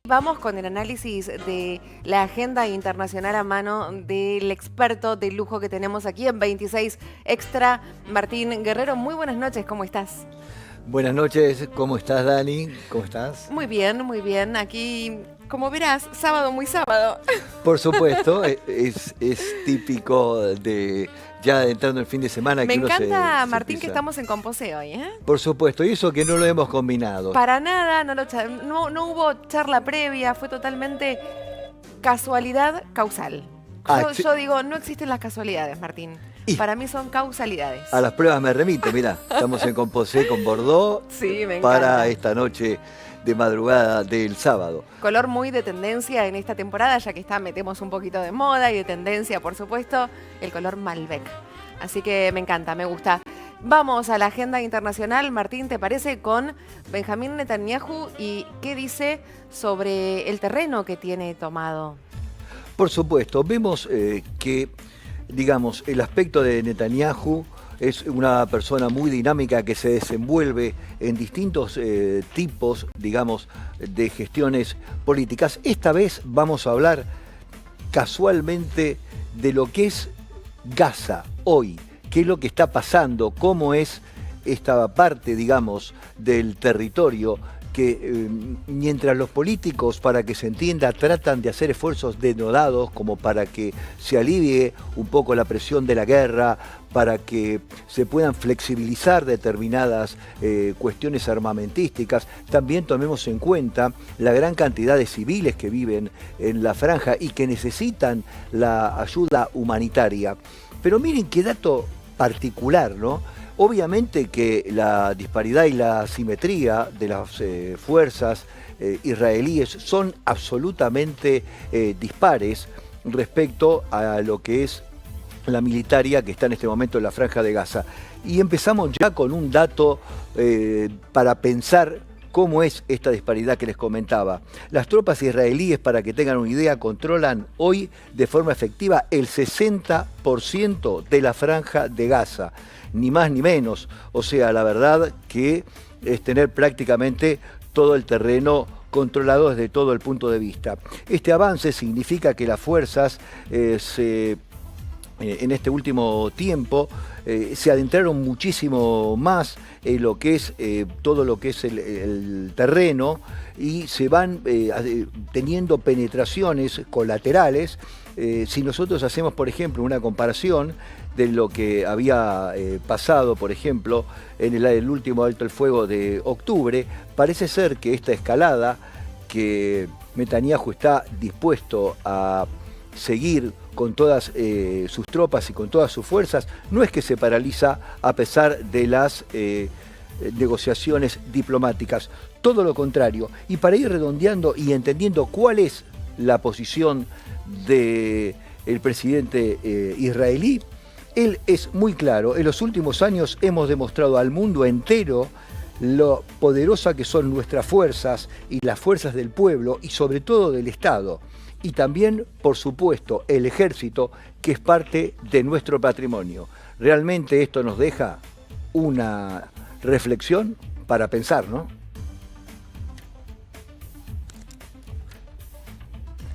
Vamos con el análisis de la agenda internacional a mano del experto de lujo que tenemos aquí en 26 Extra, Martín Guerrero. Muy buenas noches, ¿cómo estás? Buenas noches, ¿cómo estás, Dani? ¿Cómo estás? Muy bien, muy bien. Aquí, como verás, sábado muy sábado. Por supuesto, es típico de ya entrando el fin de semana Me que uno encanta, se Martín, que empieza. estamos en Compose hoy, ¿eh? Por supuesto, y eso que no lo hemos combinado. Para nada, no hubo charla previa, fue totalmente casualidad causal. Ah, Yo digo, no existen las casualidades, Martín. Y Para mí son causalidades. a las pruebas me remito, mirá, estamos en Composé con Bordeaux Sí, me para encanta. esta noche de madrugada del sábado. Color muy de tendencia en esta temporada, ya que metemos un poquito de moda y de tendencia, por supuesto, el color Malbec. Así que me encanta, me gusta. Vamos a la agenda internacional, Martín, ¿te parece? Con Benjamín Netanyahu y qué dice sobre el terreno que tiene tomado. Por supuesto, vemos que, digamos, el aspecto de Netanyahu es una persona muy dinámica que se desenvuelve en distintos tipos, digamos, de gestiones políticas. Esta vez vamos a hablar casualmente de lo que es Gaza hoy, qué es lo que está pasando, cómo es esta parte, digamos, del territorio que mientras los políticos, para que se entienda, tratan de hacer esfuerzos denodados como para que se alivie un poco la presión de la guerra, para que se puedan flexibilizar determinadas cuestiones armamentísticas, también tomemos en cuenta la gran cantidad de civiles que viven en la franja y que necesitan la ayuda humanitaria. Pero miren qué dato particular, ¿no? Obviamente que la disparidad y la asimetría de las fuerzas israelíes son absolutamente dispares respecto a lo que es la militaria que está en este momento en la Franja de Gaza. Y empezamos ya con un dato para pensar cómo es esta disparidad que les comentaba. Las tropas israelíes, para que tengan una idea, controlan hoy de forma efectiva el 60% de la Franja de Gaza. Ni más ni menos. O sea, la verdad que es tener prácticamente todo el terreno controlado desde todo el punto de vista. Este avance significa que las fuerzas en este último tiempo se adentraron muchísimo más en lo que es todo lo que es el terreno y se van teniendo penetraciones colaterales. Si nosotros hacemos, por ejemplo, una comparación de lo que había pasado, por ejemplo, en el último alto el fuego de octubre, parece ser que esta escalada que Netanyahu está dispuesto a seguir con todas sus tropas y con todas sus fuerzas, no es que se paraliza a pesar de las negociaciones diplomáticas, todo lo contrario. Y para ir redondeando y entendiendo cuál es la posición del presidente israelí, él es muy claro. En los últimos años hemos demostrado al mundo entero lo poderosa que son nuestras fuerzas y las fuerzas del pueblo y sobre todo del Estado. Y también, por supuesto, el ejército, que es parte de nuestro patrimonio. Realmente esto nos deja una reflexión para pensar, ¿no?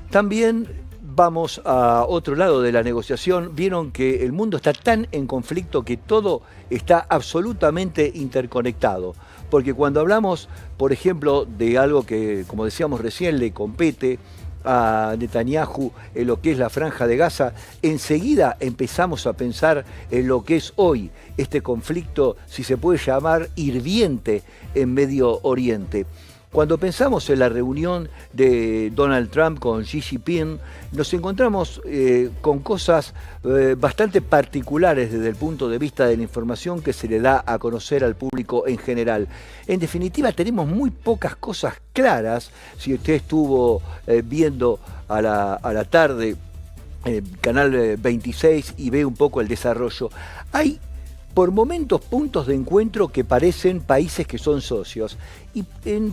También vamos a otro lado de la negociación. Vieron que el mundo está tan en conflicto que todo está absolutamente interconectado. Porque cuando hablamos, por ejemplo, de algo que, como decíamos recién, le compete a Netanyahu en lo que es la Franja de Gaza, enseguida empezamos a pensar en lo que es hoy este conflicto, si se puede llamar, hirviente en Medio Oriente. Cuando pensamos en la reunión de Donald Trump con Xi Jinping, nos encontramos con cosas bastante particulares desde el punto de vista de la información que se le da a conocer al público en general. En definitiva, tenemos muy pocas cosas claras. Si usted estuvo viendo a la tarde Canal 26 y ve un poco el desarrollo, hay por momentos puntos de encuentro que parecen países que son socios. Y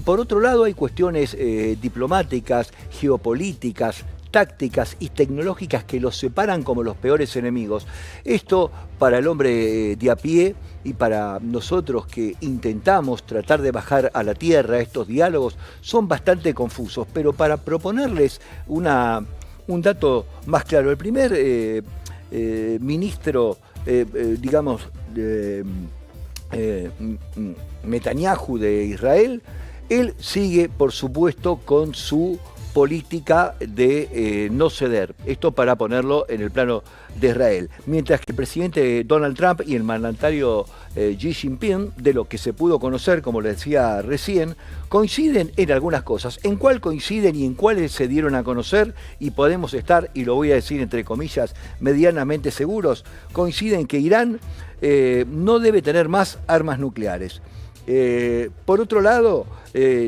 por otro lado hay cuestiones diplomáticas, geopolíticas, tácticas y tecnológicas que los separan como los peores enemigos. Esto para el hombre de a pie y para nosotros que intentamos tratar de bajar a la tierra estos diálogos son bastante confusos, pero para proponerles un dato más claro, el primer ministro, digamos, Netanyahu de Israel, él sigue, por supuesto, con su política de no ceder. Esto para ponerlo en el plano de Israel. Mientras que el presidente Donald Trump y el mandatario Xi Jinping, de lo que se pudo conocer, como les decía recién, coinciden en algunas cosas. ¿En cuál coinciden y en cuáles se dieron a conocer? Y podemos estar, y lo voy a decir entre comillas, medianamente seguros. Coinciden que Irán no debe tener más armas nucleares. Por otro lado,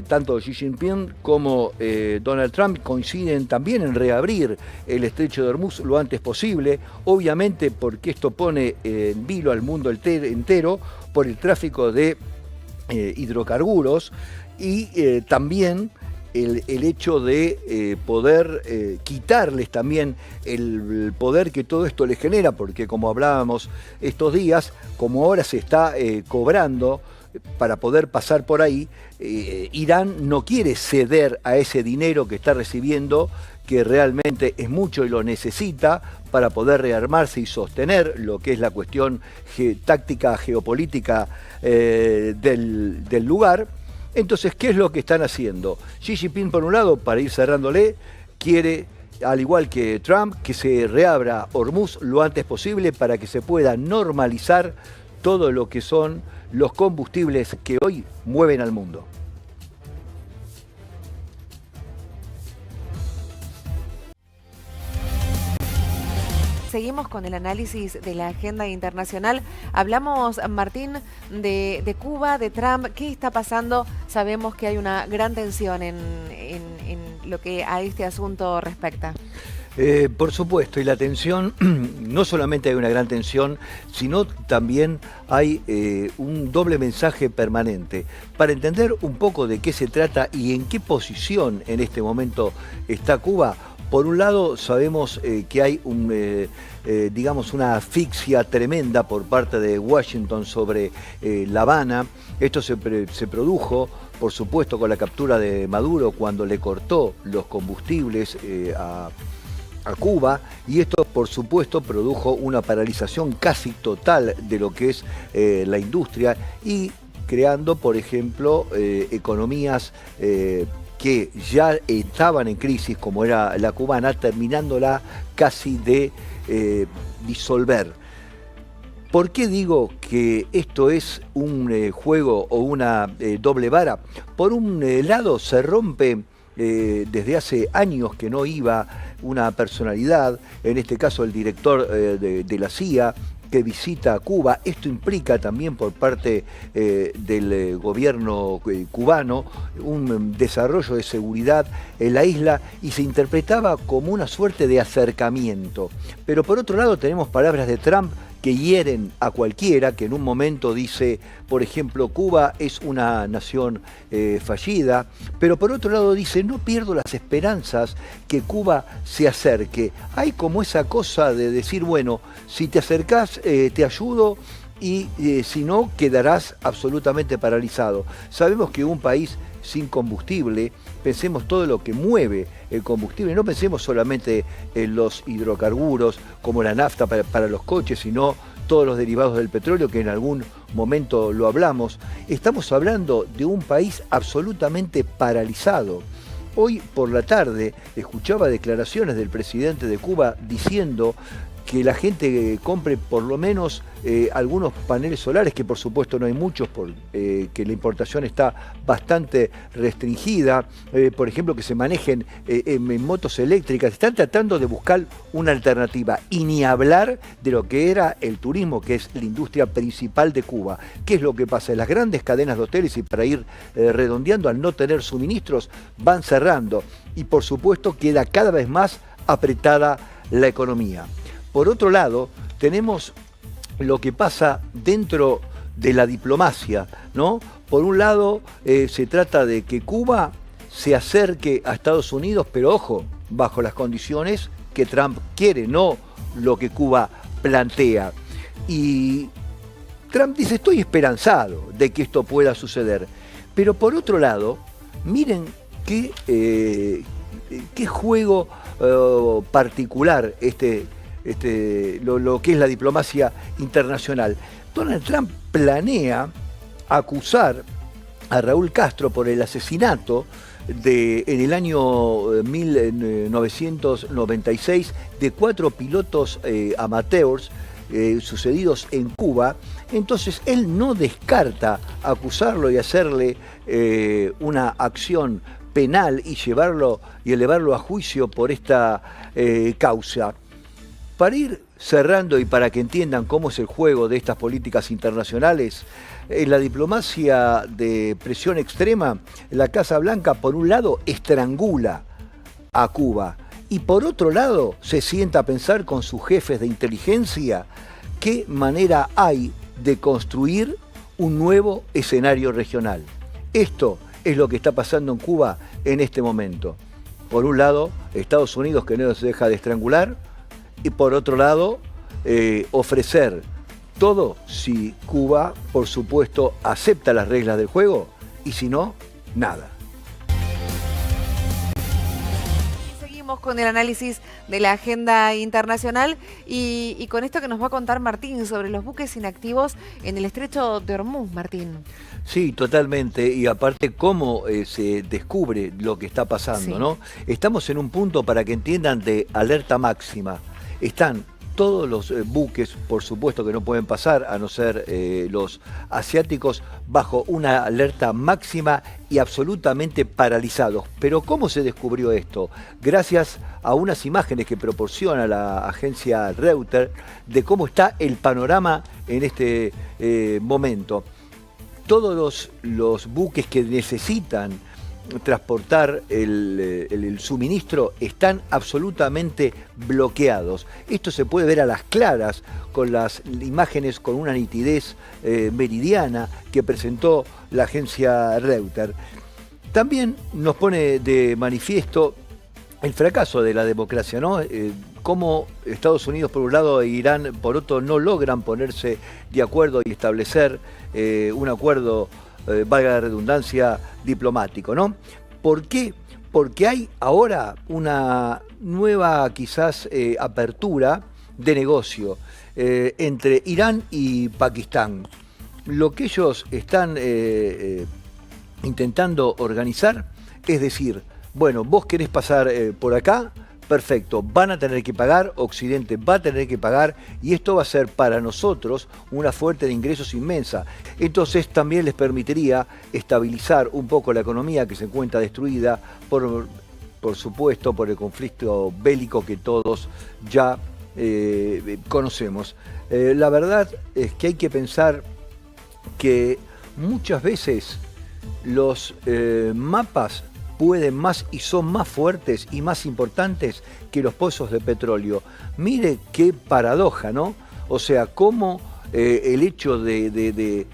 tanto Xi Jinping como Donald Trump coinciden también en reabrir el estrecho de Hormuz lo antes posible, obviamente porque esto pone en vilo al mundo entero por el tráfico de hidrocarburos y también el hecho de poder quitarles también el poder que todo esto les genera, porque como hablábamos estos días, como ahora se está cobrando para poder pasar por ahí, Irán no quiere ceder a ese dinero que está recibiendo, que realmente es mucho y lo necesita para poder rearmarse y sostener lo que es la cuestión táctica, geopolítica del lugar. Entonces, ¿qué es lo que están haciendo? Xi Jinping, por un lado, para ir cerrándole, quiere, al igual que Trump, que se reabra Hormuz lo antes posible para que se pueda normalizar todo lo que son los combustibles que hoy mueven al mundo. Seguimos con el análisis de la agenda internacional. Hablamos, Martín, de Cuba, de Trump. ¿Qué está pasando? Sabemos que hay una gran tensión en lo que a este asunto respecta. Por supuesto, y la tensión, no solamente hay una gran tensión, sino también hay un doble mensaje permanente. Para entender un poco de qué se trata y en qué posición en este momento está Cuba, por un lado sabemos que hay digamos una asfixia tremenda por parte de Washington sobre La Habana. Esto se produjo, por supuesto, con la captura de Maduro cuando le cortó los combustibles a Cuba, y esto por supuesto produjo una paralización casi total de lo que es la industria y creando, por ejemplo, economías que ya estaban en crisis, como era la cubana, terminándola casi de disolver. ¿Por qué digo que esto es un juego o una doble vara? Por un lado se rompe desde hace años que no iba una personalidad, en este caso el director de la CIA, que visita Cuba. Esto implica también por parte del gobierno cubano un desarrollo de seguridad en la isla y se interpretaba como una suerte de acercamiento. Pero por otro lado tenemos palabras de Trump que hieren a cualquiera, que en un momento dice, por ejemplo, Cuba es una nación fallida, pero por otro lado dice, no pierdo las esperanzas que Cuba se acerque. Hay como esa cosa de decir, bueno, si te acercás te ayudo y si no quedarás absolutamente paralizado. Sabemos que un país sin combustible, pensemos todo lo que mueve el combustible, no pensemos solamente en los hidrocarburos como la nafta para los coches, sino todos los derivados del petróleo que en algún momento lo hablamos. Estamos hablando de un país absolutamente paralizado. Hoy por la tarde escuchaba declaraciones del presidente de Cuba diciendo que la gente compre por lo menos algunos paneles solares, que por supuesto no hay muchos, porque la importación está bastante restringida, por ejemplo que se manejen en motos eléctricas. Están tratando de buscar una alternativa y ni hablar de lo que era el turismo, que es la industria principal de Cuba. ¿Qué es lo que pasa? Las grandes cadenas de hoteles, y para ir redondeando, al no tener suministros, van cerrando y por supuesto queda cada vez más apretada la economía. Por otro lado, tenemos lo que pasa dentro de la diplomacia, ¿no? Por un lado, se trata de que Cuba se acerque a Estados Unidos, pero ojo, bajo las condiciones que Trump quiere, no lo que Cuba plantea. Y Trump dice, estoy esperanzado de que esto pueda suceder. Pero por otro lado, miren qué juego particular lo que es la diplomacia internacional. Donald Trump planea acusar a Raúl Castro por el asesinato en el año 1996 de 4 pilotos amateurs sucedidos en Cuba. Entonces él no descarta acusarlo y hacerle una acción penal y elevarlo a juicio por esta causa. Para ir cerrando y para que entiendan cómo es el juego de estas políticas internacionales, en la diplomacia de presión extrema, la Casa Blanca, por un lado, estrangula a Cuba y por otro lado, se sienta a pensar con sus jefes de inteligencia qué manera hay de construir un nuevo escenario regional. Esto es lo que está pasando en Cuba en este momento. Por un lado, Estados Unidos, que no se deja de estrangular, y por otro lado, ofrecer todo si Cuba, por supuesto, acepta las reglas del juego, y si no, nada. Seguimos con el análisis de la agenda internacional y con esto que nos va a contar Martín sobre los buques inactivos en el estrecho de Hormuz, Martín. Sí, totalmente, y aparte cómo se descubre lo que está pasando, sí, ¿no? Estamos en un punto, para que entiendan, de alerta máxima. Están todos los buques, por supuesto que no pueden pasar, a no ser los asiáticos, bajo una alerta máxima y absolutamente paralizados. Pero ¿cómo se descubrió esto? Gracias a unas imágenes que proporciona la agencia Reuters de cómo está el panorama en este momento. Todos los buques que necesitan transportar el suministro están absolutamente bloqueados. Esto se puede ver a las claras con las imágenes con una nitidez meridiana que presentó la agencia Reuters. También nos pone de manifiesto el fracaso de la democracia, ¿no? Cómo Estados Unidos por un lado e Irán por otro no logran ponerse de acuerdo y establecer un acuerdo, valga la redundancia, diplomático, ¿no? ¿Por qué? Porque hay ahora una nueva quizás apertura de negocio entre Irán y Pakistán. Lo que ellos están intentando organizar es decir, bueno, vos querés pasar por acá, perfecto, van a tener que pagar, Occidente va a tener que pagar, y esto va a ser para nosotros una fuente de ingresos inmensa. Entonces también les permitiría estabilizar un poco la economía que se encuentra destruida por supuesto por el conflicto bélico que todos ya conocemos. La verdad es que hay que pensar que muchas veces los mapas pueden más y son más fuertes y más importantes que los pozos de petróleo. Mire qué paradoja, ¿no? O sea, cómo el hecho de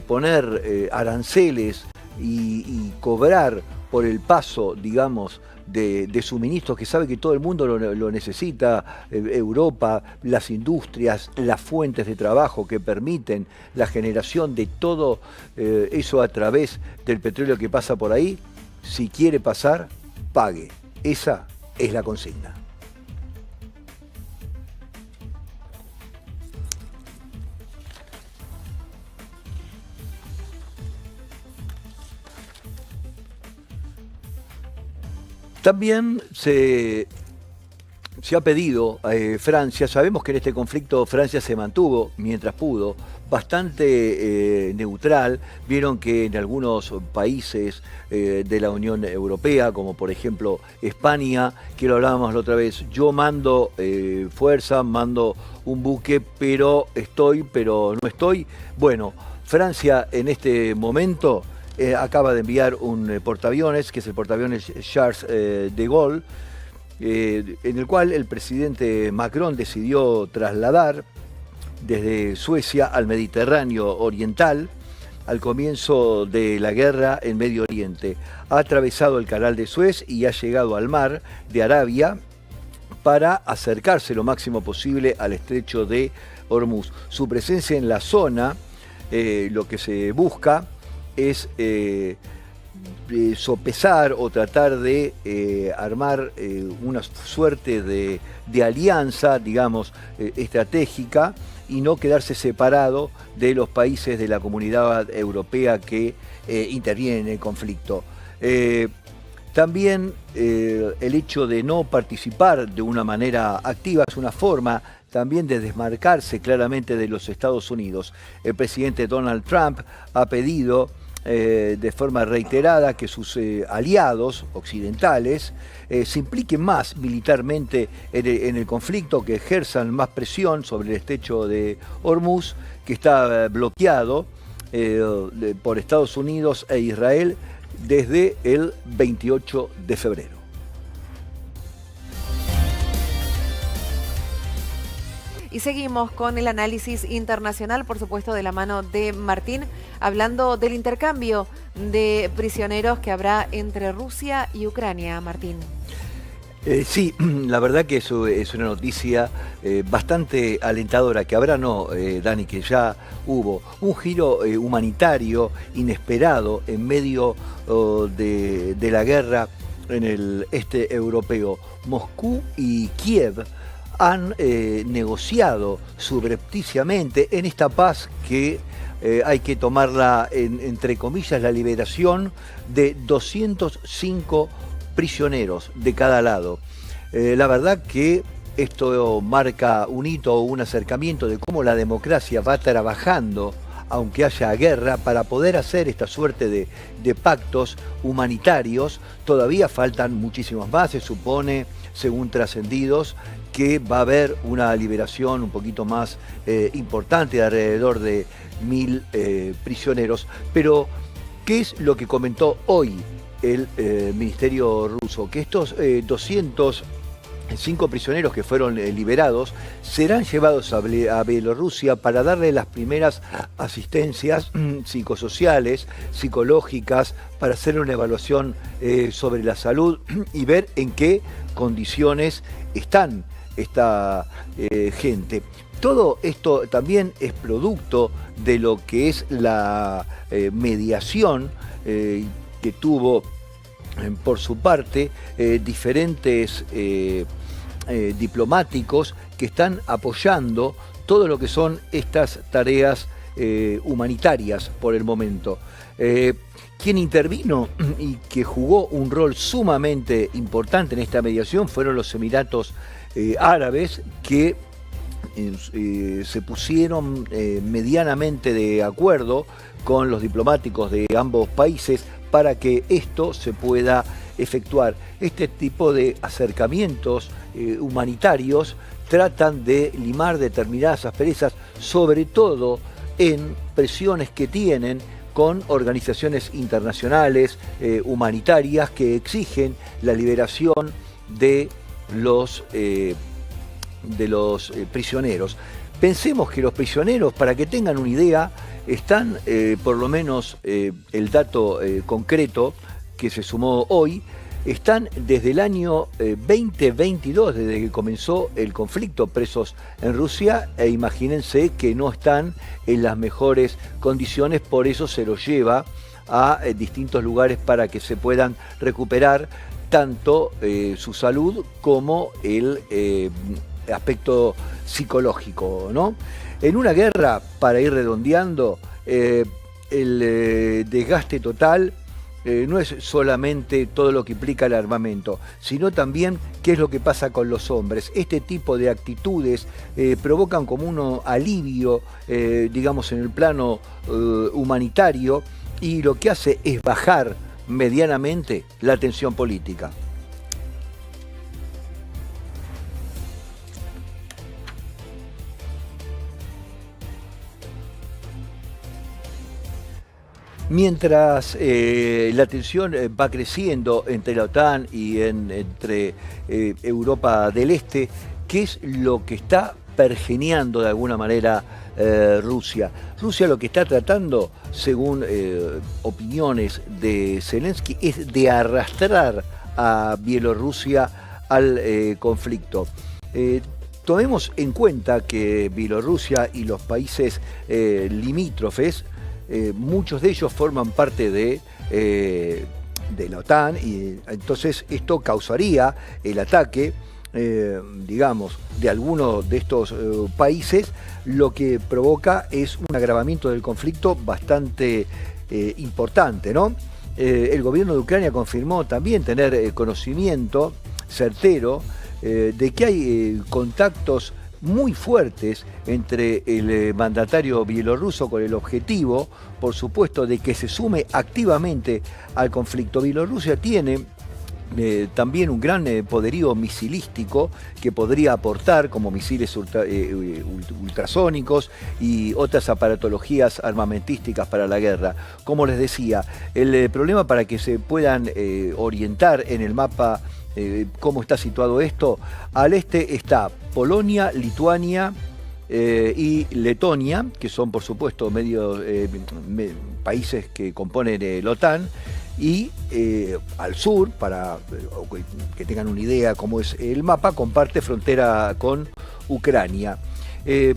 poner aranceles y cobrar por el paso, digamos, de suministros que sabe que todo el mundo lo necesita, Europa, las industrias, las fuentes de trabajo que permiten la generación de todo eso a través del petróleo que pasa por ahí. Si quiere pasar, pague. Esa es la consigna. También se ha pedido Francia, sabemos que en este conflicto Francia se mantuvo mientras pudo, bastante neutral. Vieron que en algunos países de la Unión Europea, como por ejemplo España, que lo hablábamos la otra vez, yo mando fuerza, mando un buque, pero no estoy. Bueno, Francia en este momento acaba de enviar un portaaviones, que es el portaaviones Charles de Gaulle, en el cual el presidente Macron decidió trasladar desde Suecia al Mediterráneo oriental al comienzo de la guerra en Medio Oriente. Ha atravesado el Canal de Suez y ha llegado al mar de Arabia para acercarse lo máximo posible al estrecho de Hormuz. Su presencia en la zona, lo que se busca es sopesar o tratar de armar una suerte de alianza, digamos, estratégica, y no quedarse separado de los países de la comunidad europea que intervienen en el conflicto. También el hecho de no participar de una manera activa es una forma también de desmarcarse claramente de los Estados Unidos. El presidente Donald Trump ha pedido de forma reiterada que sus aliados occidentales se impliquen más militarmente en el conflicto, que ejerzan más presión sobre el estrecho de Hormuz, que está bloqueado por Estados Unidos e Israel desde el 28 de febrero. Y seguimos con el análisis internacional, por supuesto, de la mano de Martín, hablando del intercambio de prisioneros que habrá entre Rusia y Ucrania. Martín. Sí, la verdad que eso es una noticia bastante alentadora, que habrá Dani, que ya hubo un giro humanitario inesperado en medio de la guerra en el este europeo. Moscú y Kiev han negociado subrepticiamente en esta paz que hay que tomarla entre comillas, la liberación de 205 prisioneros de cada lado. La verdad que esto marca un hito o un acercamiento de cómo la democracia va trabajando, aunque haya guerra, para poder hacer esta suerte de pactos humanitarios. Todavía faltan muchísimos más, se supone, según trascendidos, que va a haber una liberación un poquito más importante, de alrededor de 1000 prisioneros. Pero, ¿qué es lo que comentó hoy el Ministerio ruso? Que estos 205 prisioneros que fueron liberados serán llevados a Bielorrusia para darle las primeras asistencias psicosociales, psicológicas, para hacer una evaluación sobre la salud y ver en qué condiciones están esta gente. Todo esto también es producto de lo que es la mediación que tuvo por su parte diferentes diplomáticos que están apoyando todo lo que son estas tareas humanitarias por el momento. Quien intervino y que jugó un rol sumamente importante en esta mediación fueron los Emiratos Árabes, que se pusieron medianamente de acuerdo con los diplomáticos de ambos países para que esto se pueda efectuar. Este tipo de acercamientos humanitarios tratan de limar determinadas asperezas, sobre todo en presiones que tienen con organizaciones internacionales humanitarias que exigen la liberación de los prisioneros. Pensemos que los prisioneros, para que tengan una idea, están, por lo menos el dato concreto que se sumó hoy, están desde el año 2022, desde que comenzó el conflicto, presos en Rusia, e imagínense que no están en las mejores condiciones, por eso se los lleva a distintos lugares para que se puedan recuperar tanto su salud como el aspecto psicológico, ¿no? En una guerra, para ir redondeando, el desgaste total no es solamente todo lo que implica el armamento, sino también qué es lo que pasa con los hombres. Este tipo de actitudes provocan como un alivio, digamos, en el plano humanitario, y lo que hace es bajar medianamente la tensión política. Mientras la tensión va creciendo entre la OTAN y entre Europa del Este, ¿qué es lo que está pergeneando de alguna manera Rusia. Rusia lo que está tratando, según opiniones de Zelensky, es de arrastrar a Bielorrusia al conflicto. Tomemos en cuenta que Bielorrusia y los países limítrofes, muchos de ellos forman parte de la OTAN, y entonces esto causaría el ataque, digamos, de alguno de estos países, lo que provoca es un agravamiento del conflicto bastante importante, ¿no? El gobierno de Ucrania confirmó también tener conocimiento certero de que hay contactos muy fuertes entre el mandatario bielorruso con el objetivo, por supuesto, de que se sume activamente al conflicto. Bielorrusia tiene también un gran poderío misilístico que podría aportar, como misiles ultrasónicos y otras aparatologías armamentísticas para la guerra. Como les decía, el problema, para que se puedan orientar en el mapa cómo está situado esto: al este está Polonia, Lituania y Letonia, que son por supuesto países que componen la OTAN, y al sur, para que tengan una idea cómo es el mapa, comparte frontera con Ucrania.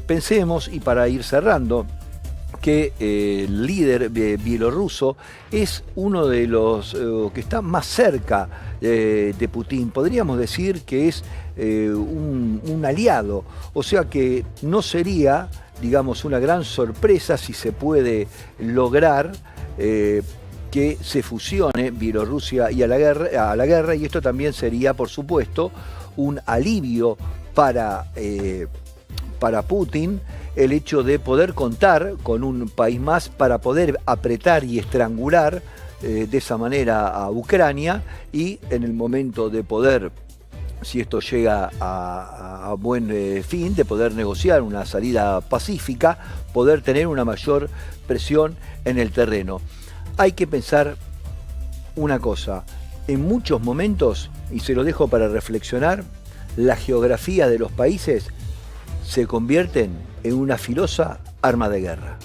Pensemos, y para ir cerrando, que el líder bielorruso es uno de los que está más cerca de Putin. Podríamos decir que es un aliado, o sea que no sería, digamos, una gran sorpresa si se puede lograr que se fusione Bielorrusia y a la guerra, y esto también sería, por supuesto, un alivio para Putin, el hecho de poder contar con un país más para poder apretar y estrangular de esa manera a Ucrania, y en el momento de poder, si esto llega a buen fin, de poder negociar una salida pacífica, poder tener una mayor presión en el terreno. Hay que pensar una cosa: en muchos momentos, y se lo dejo para reflexionar, la geografía de los países se convierten en una filosa arma de guerra.